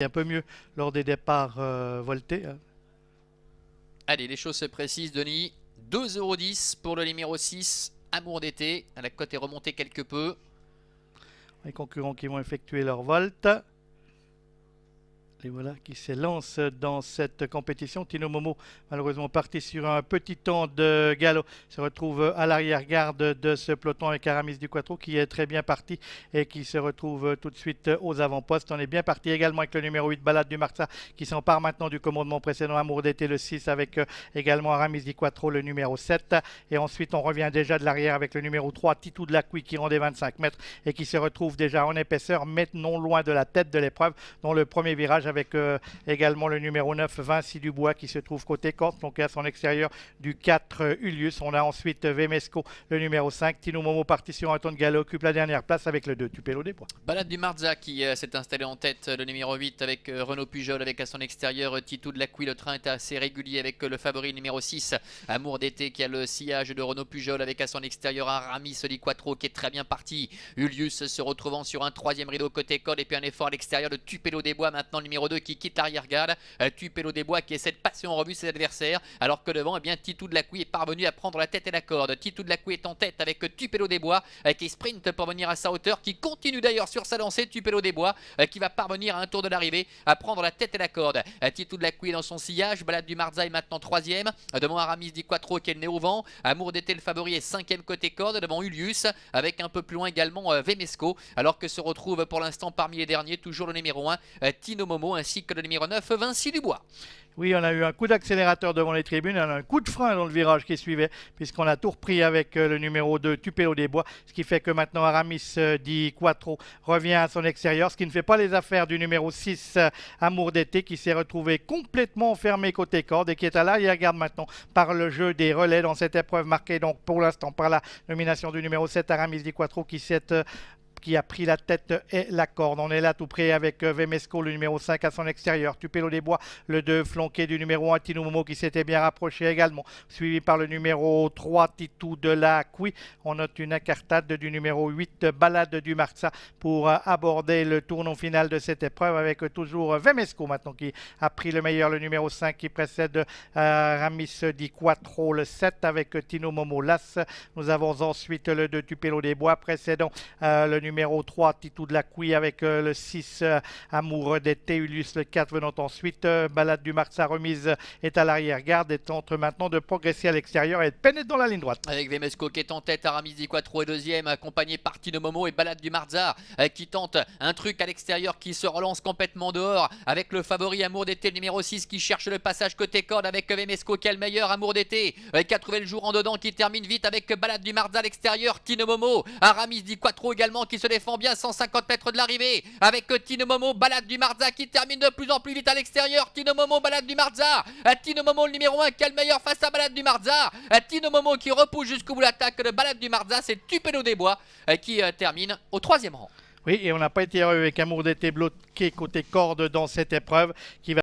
un peu mieux lors des départs voltés. Allez, les choses se précisent, Denis. 2,10 € pour le numéro 6, Amour d'été. La cote est remontée quelque peu. Les concurrents qui vont effectuer leur volte. Et voilà qui s'élance dans cette compétition. Tino Momo, malheureusement parti sur un petit temps de galop, se retrouve à l'arrière-garde de ce peloton avec Aramis du Quattro qui est très bien parti et qui se retrouve tout de suite aux avant-postes. On est bien parti également avec le numéro 8, Balade du Marsa, qui s'empare maintenant du commandement précédent, Amour d'été le 6, avec également Aramis du Quattro le numéro 7. Et ensuite, on revient déjà de l'arrière avec le numéro 3, Titou de la Couille, qui rend des 25 mètres et qui se retrouve déjà en épaisseur, mais non loin de la tête de l'épreuve, dans le premier virage, avec également le numéro 9, Vinci Dubois, qui se trouve côté corde, donc à son extérieur du 4, Ulius. On a ensuite Vemesco, le numéro 5. Tino Momo, parti sur un ton de galop, occupe la dernière place avec le 2, Tupelo des Bois. Balade du Marza qui s'est installé en tête, le numéro 8 avec Renaud Pujol, avec à son extérieur Titou de la Couille. Le train est assez régulier avec le favori numéro 6, Amour d'été, qui a le sillage de Renaud Pujol, avec à son extérieur Aramis di Quattro qui est très bien parti. Ulius se retrouvant sur un troisième rideau côté corde, et puis un effort à l'extérieur de Tupelo des Bois, maintenant le numéro 2 qui quitte l'arrière-garde. Tupelo des Bois qui essaie de passer en revue ses adversaires, alors que devant, eh bien, Titou de la Couille est parvenu à prendre la tête et la corde. Titou de la Couille est en tête avec Tupelo des Bois qui sprint pour venir à sa hauteur, qui continue d'ailleurs sur sa lancée. Tupelo des Bois qui va parvenir à un tour de l'arrivée à prendre la tête et la corde. Titou de la Couille dans son sillage. Balade du Marza est maintenant troisième, devant Aramis di Quattro qui est le nez au vent. Amour d'été le favori est cinquième côté corde, devant Ulius, avec un peu plus loin également Vemesco, alors que se retrouve pour l'instant parmi les derniers toujours le numéro 1, Tino Momo, ainsi que le numéro 9, Vinci Dubois. Oui, on a eu un coup d'accélérateur devant les tribunes, on a un coup de frein dans le virage qui suivait, puisqu'on a tout repris avec le numéro 2, Tupelo des Bois, ce qui fait que maintenant Aramis di Quattro revient à son extérieur, ce qui ne fait pas les affaires du numéro 6, Amour d'été, qui s'est retrouvé complètement fermé côté corde et qui est à l'arrière-garde maintenant par le jeu des relais dans cette épreuve, marquée donc pour l'instant par la nomination du numéro 7, Aramis di Quattro, qui a pris la tête et la corde. On est là tout près avec Vemesco, le numéro 5 à son extérieur. Tupelo des Bois, le 2, flanqué du numéro 1, Tino Momo, qui s'était bien rapproché également. Suivi par le numéro 3, Titou de la Couille. On note une incartade du numéro 8, Balade du Marsa, pour aborder le tournant final de cette épreuve, avec toujours Vemesco maintenant qui a pris le meilleur, le numéro 5 qui précède Aramis di Quattro, le 7 avec Tino Momo l'As. Nous avons ensuite le 2, Tupelo des Bois, précédant le numéro 3, Titou de la Couille, avec le 6, Amour d'été, Ulius le 4 venant ensuite. Balade du Marsa remise est à l'arrière-garde et tente maintenant de progresser à l'extérieur et de pénétrer dans la ligne droite. Avec Vemesco qui est en tête, Aramis di Quattro est deuxième, accompagné par Tino Momo, et Balade du Marza qui tente un truc à l'extérieur, qui se relance complètement dehors, avec le favori Amour d'été, le numéro 6, qui cherche le passage côté corde, avec Vemesco qui est le meilleur. Amour d'été qui a trouvé le jour en dedans, qui termine vite avec Balade du Marza à l'extérieur. Tino Momo, Aramis di Quattro également qui se défend bien, 150 mètres de l'arrivée, avec Tino Momo, Balade du Marza qui termine de plus en plus vite à l'extérieur. Tino Momo, Balade du Marza, Tino Momo le numéro 1 qui a le meilleur face à Balade du Marza. Tino Momo qui repousse jusqu'au bout l'attaque de Balade du Marza. C'est Tupelo des Bois qui termine au troisième rang. Oui, et on n'a pas été heureux avec Amour d'été bloqué côté corde dans cette épreuve, qui va